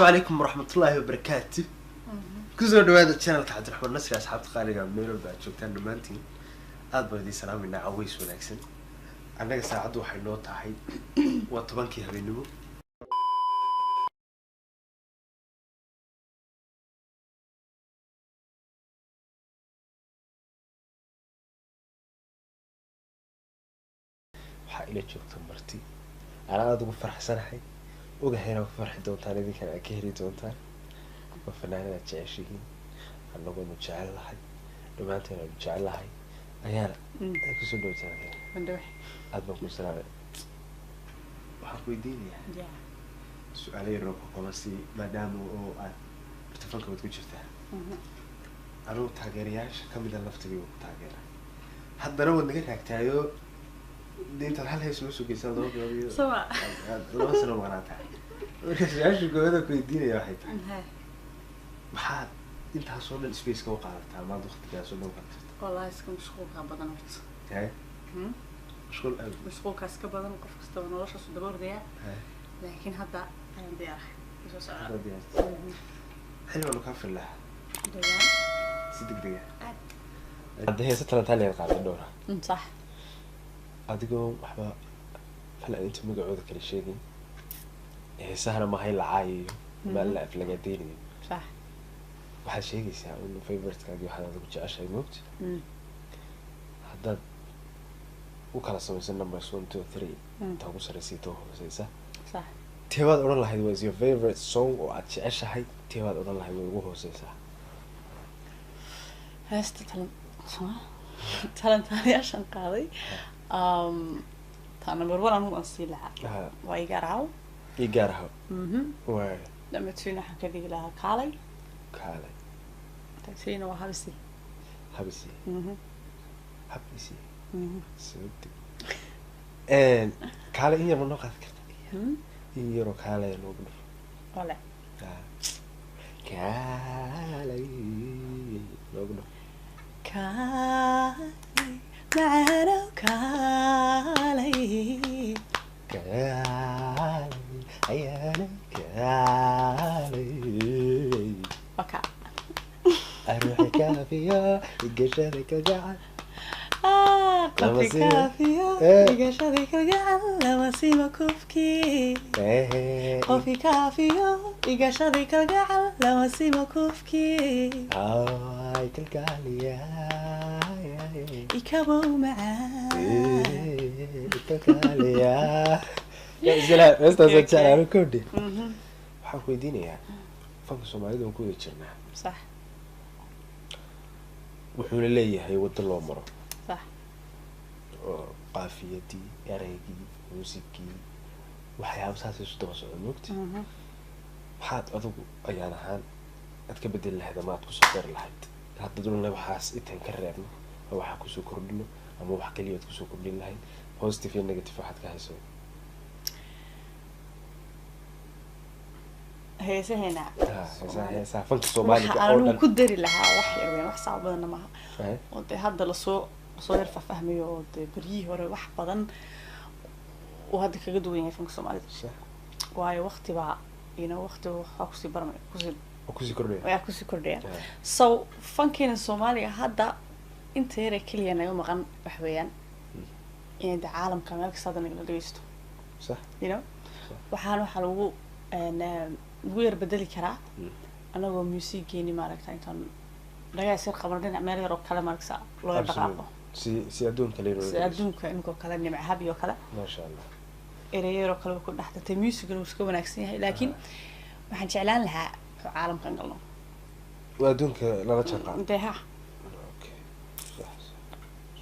عليكم ورحمة الله وبركاته. كسر دواد الشانل تحت الرحمن نصري أصحاب خالي قام ميرو بعد شوكتان دمانتين أدبر دي سلام إننا عويس ونكسن أنا ساعد واحد نوت حي وطبانكي هبينمو حائلة شوكتان مرتي أنا أدو فرح سنة حي وجهنا فرح دونتان إذا كان أكيري دونتان وفنانة تعيشين أنا قلنا نجعل لحي دمانتين نجعل لحي أيانا كسر دوتان من دوح أدبر مسلمة وحقوي ديني سؤالي روك وقمصي ما داموا ارتفاقك وتقول شفتها أنا تاجرياش كم إذا لفتي وتاجرها حتى أنا ودي كده كتايو دي أنت الحل هي سلوسه كيسان ضرب سوا لا سلام مغناطها ورجعش الجوادة كويدين يا واحد محاد أنت حصل السبيس كوا قارتها ما ضغط كذا سلام قارت والله اسكو مشغول كابدن ورت هاي مشغول قوي مشغول كاسك بدن وقف كستا ونولش صدور ديا لكن هذا أنا ديار إيش سؤال حلو لو كان في الله ديار صدق دقيقة هذا هي ستة ثانية قاعدة دورها صح أديكم وحبا هلا أنت مقعود كل شيء هي سهلة ما هي العاي ما لا في لقديني صح واحد شيء يسا إنه فيفرت كان واحد هذا بتجي عشان يموت هذا وكلا سوي سنة نمبر 1 2 3 تاخذ سرسيته زي صح تيواد أقول الله هذا was your favorite song وأتش عشان تيواد أقول الله هذا هو زي هست تلن تاني عشان قاضي تانا برور أنا مؤسسي لها ويقرعوا يقرعوا و لما تفينا حكذي لها كالي كالي تفينا وحبسي حبسي حبسي سودي كالي إني من نقطة كذا يرو كالي نقول ولا كالي نقول كالي معنا كالي كالي أيانا كالي وكا أروح كافية يقشرك الجعل قفي كافية يقشرك الجعل لما سيما كوفكي قفي كافية يقشرك الجعل لما سيما كوفكي هاي كالكالية يكبو معاي كالكالية يا زلمة استاذ تعال كودي حكوا يديني يعني فانك سوماليد ونكون يتشرنا صح وحول لي هي ود الله مرة صح قافيتي أريجي موسيقي وحياة ساسي سدوس الوقت حاد أذوق أيانا حان أتكبد هذا ما تكسر لحد هذا دون الله وحاس إتنكررنا أو حكوسو كردنا أما وحكي لي تكسو كردنا لحد بوزيتيف نيجاتيف واحد كهيسو هي سهنا هي فانك سومالي أنا كدري لها وحي يعني وح صعب بدنا معها وده هذا لصو يرفع فهمي وده بريه ورا وح بدن وهذا كجدو يعني فانك سومالي وهاي وقتي بقى وقته حكسي برمي كوزي كردية ويا كوزي كردية so فانكين الصومالي هذا أنت يرى كل يوم غن بحويان يعني ده عالم كمان كصادق نقدر نجلسه صح وحنا حلو أنا وير بدلي كرا أنا هو موسيقيني ما ركت إنتان رجع يصير قمرين عمالي روك كلام مركزة لغة دقائق سيادون كليرو سيادون كإنكو كلام مع هابي وكلا ما شاء الله إيري روك كلام يكون حتى تميوسيقى وسكوب ناقصينها لكن ما حنشعلان لها عالم كان قلنا وأدونك لا تشقى انتهى أوكي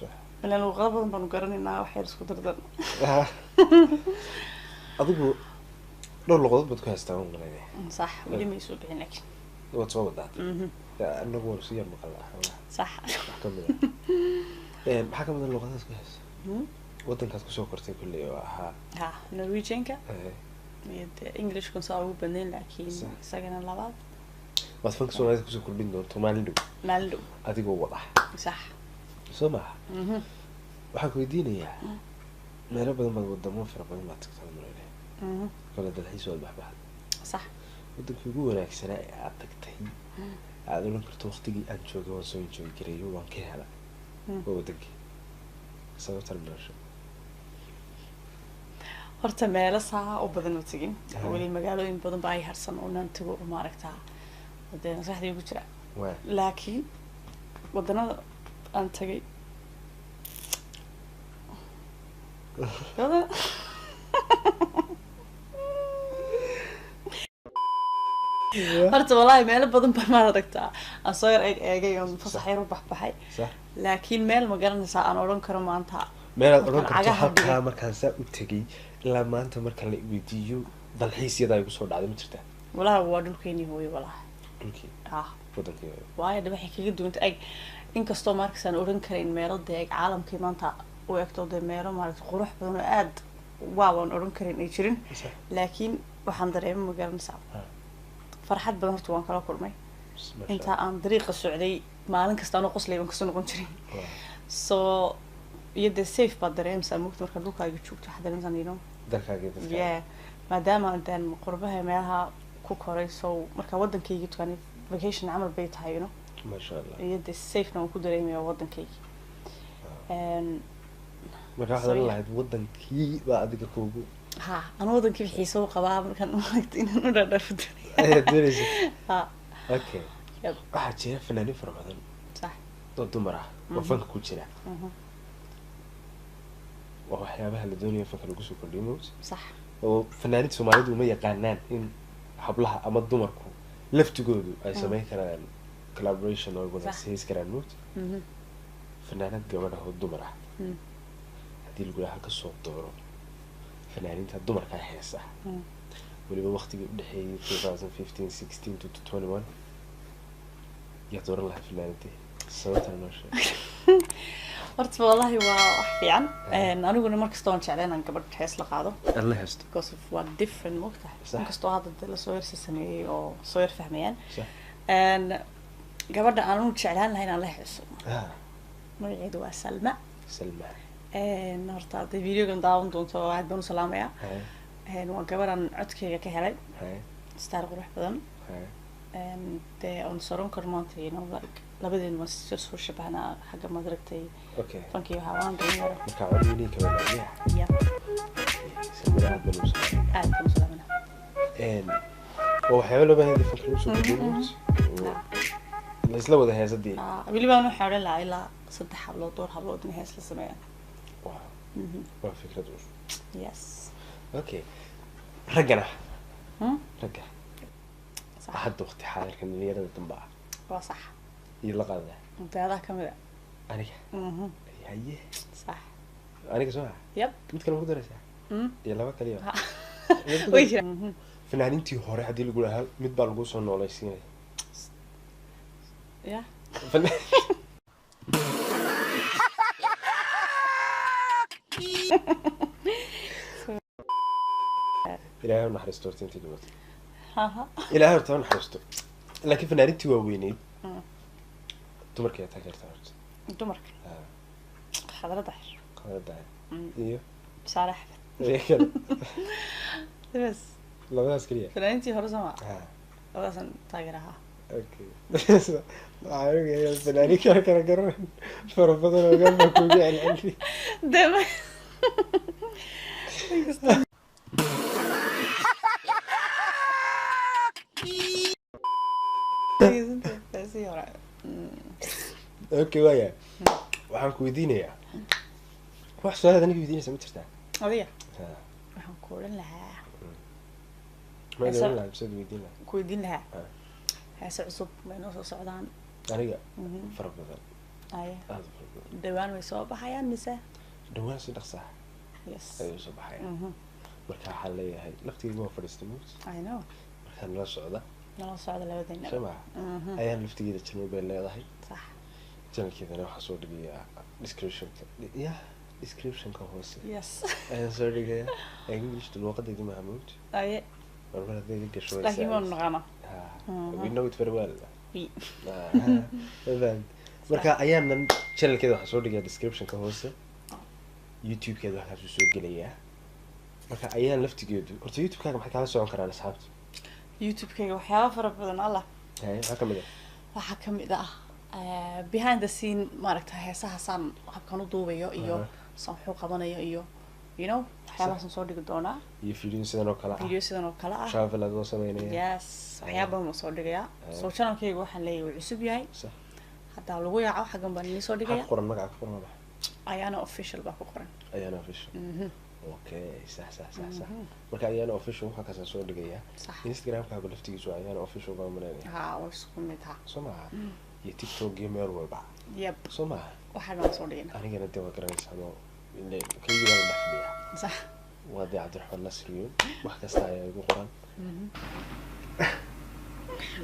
صح لأنه غضبا بنقارن إنها واحد سكوتر ده أظن لو اللغات بتكون هستوون غنية صح ولي ما يسوي بعينك وتصور ذات أنه هو سير مقلع صح حكم من اللغات كهس وطن كاسكو سوكرتي كل يوم ها نرويجينكا إنجليش كن صعب بنين لكن سجن اللغات بس فانك سوالف كسو كل بينو مالدو أدي جوا واضح صح سمع وحكوا يديني يا ما ربنا ما قدمون في ربنا ما تكتمل عليه كل ده الحين سؤال بحبها صح waddankii ugu wanaagsanaa ee aad tagtay aad oran karto waqtigii aan joogay waan soo enjoy gareeyo waan ka hela waa waddankii sababta nolosha horta meelo saa u badan oo tegin weli magaalooyin badan baa ay harsan oo naan tago maaragtaa wadee maskaxdii ugu jira laakiin waddanada aan tagay horta wallaahi meelo badan baa maad aragtaa aan soo yar eegay oon fasax yar u baxbaxay laakiin meel ma garanaysaa aan odhan karo maanta meelaad odhan karto halkaa markaan saa u tegay ilaa maanta marka la weydiiyo dalxiisyada ay kusoo dhacday ma jirtaa wallaahi waa dhulkeenii hooyo wallaahi dhulkii wadankii hooyo waayo de waxay kaga duwanta eg inkastoo markaasaan odhan karayn meelo dee eg caalamkii maanta u egto dee meelo maaragta qurux badan oo aad waaban odhan karin ay jirin laakiin waxaan dareema ma garanaysaa farxad badan horta waan kala kulmay inta aan dariiqa socday maalin kasta anoo qoslay baan kasoo noqon jirin so iyo dee safe baad dareemsaa mugta markaa dhulkaaga joogto waxaad dareemsaa you know yeah maadaama intaan qurbaha meelaha ku koray so markaa waddankayga tukaanay vacation camal bay tahay you know masha allah iyo dee safena waan ku dareemaya waddankayga markaa waxaad oran lahayd waddankii baa adiga kuugu ha anu waddankii xiisa u qabaa markaan maaragta inaan u dhaadhaafo ayaad doonaysa ha okay waxaa jira fanaaniin fara badan sax oo dumar ah oo fanka ku jira waa waxyaabaha la doonayo fanka lagu soo kordhiyo mood sax oo fanaaniinta soomaalidu ma yaqaanaan in hablaha ama dumarku laftigoodu ay sameyn karaan collaboration oo wada says karaan mood fanaanad gabadha oo dumar ah haddii lagu yahay ka soo dooro fanaaniinta dumarka heesa weliba waqtigii u dhexeeyay 2015 16 to 21 yaa dooran lahaa fanaaniintii sababta noo sheeg horta wallahi waa wax fiican aniguna markasta waan jeclay inaan gabadh hees la qaado alla heesto because of waa different mogtahay inkastoo hadda dee lasoo yarsa sameeyey oo soo yar fahmayaan gabadha aanu jeclaan lahay inaan la heeso magaceedu waa salma horta hadday videogan daawan doonto aad baan u salaamayaa waa gabadhan codkeyga ka helay star qurux badan dee on soron karo maanta you know like labadeen waa soo shabahnaa xagga madaragtay fankii waxaa waan dareemaya markaa codweynii ka walaaliya aad baan u salaamana oo waxyaaba loo baahan yahay fanka lagu soo kordhiyo la isla wada heesadii weliba aan waxaa odhan lahaa ilaa 3 hablood dhowr hablood in hees la sameeyaan waa fikrad yes okay raggana ragga hadda waqti xaadirka dhalinyarada dambe ah waa sax iyo la qaada daadaa kamid ah aniga haye sax aniga soo yep mid kale ma ku daraysaa iyo laba kaliya way jiraan fanaaniintii hore haddii lagu lahaa mid baa lagu soo noolaysiinaya yeah ilaahay u naxariisto horta intii dhimatay ilaahay horta u naxariisto laakiin fanaaniintii waa weyneyd dumarka ayaa taageertaa horta dumarka khadra daahir iyo saare axmed bas labadaas keliya fanaaniintii hore soo ma labadaasan taageer ahaa okay waxaan ogayaa fanaaniin kala garan fara badan oo gaar baa kuugu celceli dema okay waya waxaan ku weydiinayaa wax su'aalaad aniga weydiinaysa ma jirtaa adiga waxaan ku odhan lahaa ma odhan lahaa mise weydiin lahaa ku weydiin lahaa heese cusub may noo soo socdaan aniga fara badan aye aad u fara badan dhawaan way soo baxayaan mise dhawaan si dhaqsa yes ayay soo baxayaan marka waxaan leeyahay laftigeyga waa fadhiistay mood I know markaan nala socda labadayna shama ayaan laftigeeda channel bay leedahay sax channelkeedana waxaa soo dhigayaa descriptionka hoose yes ayaan soo dhigayaa englishta luuqadayda mahamuud aye marmar hadday iga gasho laakiin waan naqaana we know it very well marka ayaanan channelkeeda waxaa soo dhigayaa descriptionka hoose youtube-keeda waxaasuu soo gelayaa marka ayaan laftigeedu horta youtube-kaaga maxay kaala socon karaan asxaabta youtube-kayga waxyaaba fara badan allah maxaa ka mid ah waxaa kamid ah behind the scene maaragta heesaha saan habkan u duubayo iyo saan wuxuu qabanayo iyo you know waxyaabahaasaan soo dhigi doonaa iyo video sidan oo kale ah video sidan oo kale ah travel adoo sameynaya yes waxyaaba ma soo dhigayaa soo channelkayga waxaan leeyahay wuu cusub yahay hadda lagu yaaco xagan baan idin soo dhigaya qoran magaca qoran ma ayaana official baa ku qoran ayaana official okay sax marka ayaana official waxa ka soo dhigaya Instagram-ka laftigiisu ayaana official baa mareynaya ha waa isku mid ha Soomaa iyo TikTok iyo meel walba yep Soomaa waxa la soo dhigay anigana dee waa garanaysaa oo inay kaliya la dhaxliya sax wadi Cabdiraxmaan Nasriyo wax kasta ayaa igu qoran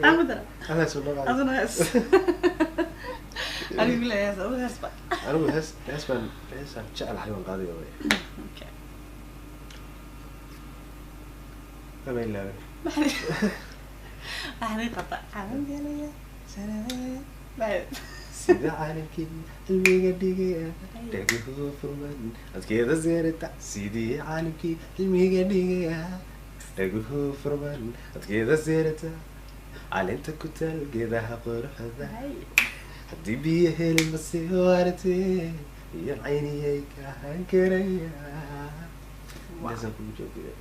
أبدا أنا سولف أنا هس أنا بقول هس أنا هس بقى أنا بقول هس بان هس شغل حيوان قاضي ويا أوكي ما بين لا أنا قطع عمل يا سلام بعد سيدا عالمك الميجا ديجا تجيه فرمان أذكر زيارة سيدي عالمك الميجا ديجا تجيه فرمان أذكر زيارة علنت كتل جذها قرحة هدي بيه المسيرتي يا عيني هيك هنكريا لازم كل جديد